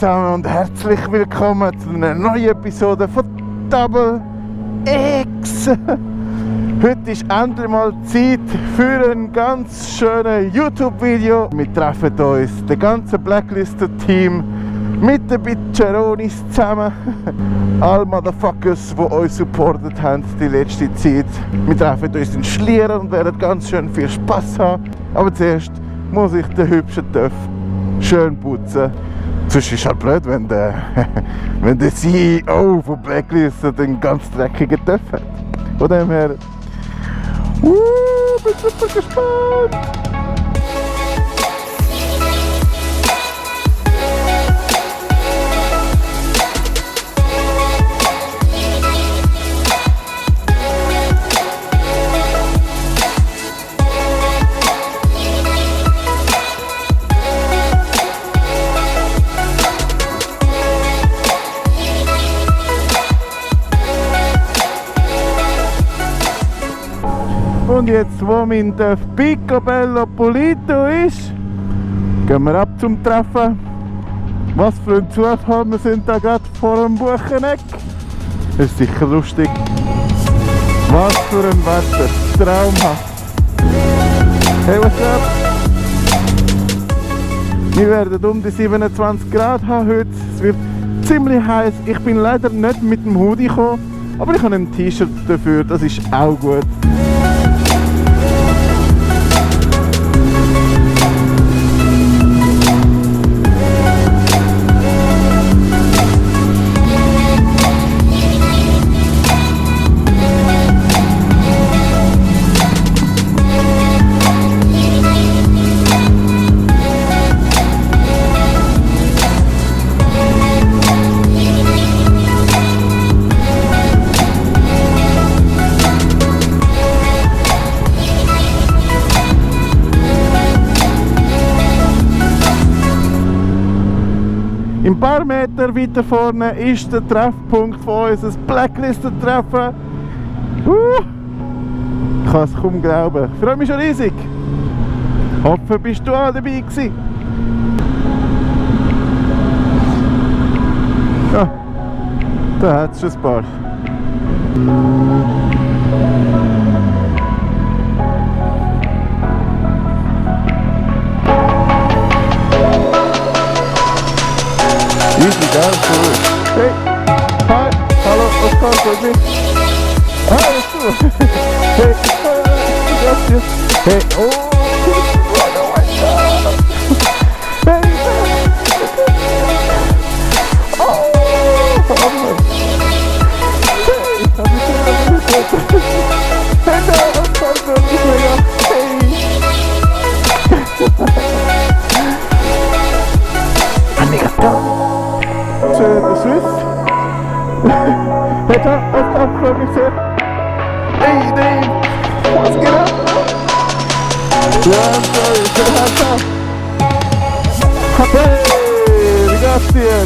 zusammen und herzlich willkommen zu einer neuen Episode von Double X. Heute ist endlich mal Zeit für ein ganz schönes YouTube-Video. Wir treffen uns, das ganze Blacklisted-Team, mit den Bitcheronis zusammen. Alle Motherfuckers, die uns supportet haben die letzte Zeit. Wir treffen uns in Schlieren und werden ganz schön viel Spass haben. Aber zuerst muss ich den hübschen Töff schön putzen. Sonst ist es halt blöd, wenn der CEO von Blacklisted einen ganz dreckigen Töff hat. Von dem her... bin super gespannt! Und jetzt, wo mein Picobello Pulito ist, gehen wir ab zum Treffen. Was für ein Zufall, wir sind da gerade vor dem Bucheneck. Das ist sicher lustig. Was für ein Wetter, traumhaft. Hey, what's up? Wir werden um die 27 Grad haben heute. Es wird ziemlich heiß. Ich bin leider nicht mit dem Hoodie gekommen, aber ich habe ein T-Shirt dafür, das ist auch gut. Ein paar Meter weiter vorne ist der Treffpunkt von uns, ein Blacklisted-Treffen. Ich kann es kaum glauben. Ich freue mich schon riesig. Hoffe, bist du auch dabei gewesen. Ja, da hat es schon ein paar. Easy, down, cool. Hey, hi, hallo, Oskar, freut mich. Ah, alles gut. Hey, gracias. Hey, oh, my God. Hey, oh, hey, hab ich schon erlebt. Hey, da, Oskar, freut mich mega. Hey. Amiga, der Swiss. Hey, da, Oskar, freut mich sehr. Hey, Dave, was geht ab? Ja, sorry, hey, wie geht's dir?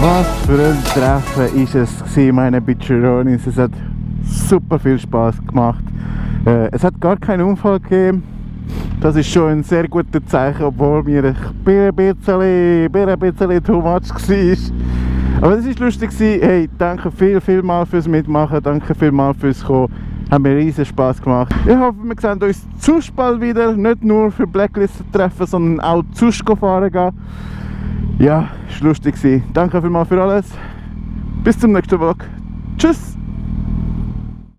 Was für ein Treffen ist es gewesen, meine Bitcheronis. Es hat super viel Spaß gemacht. Es hat gar keinen Unfall gegeben. Das ist schon ein sehr gutes Zeichen, obwohl mir ein bisschen too much war. Aber es war lustig. Hey, danke viel fürs Mitmachen, danke vielmals fürs Kommen. Hat mir riesen Spaß gemacht. Ich hoffe, wir sehen uns zu bald wieder. Nicht nur für Blacklisted treffen, sondern auch zu fahren gehen. Ja, es war lustig. Danke vielmals für alles. Bis zum nächsten Vlog. Tschüss!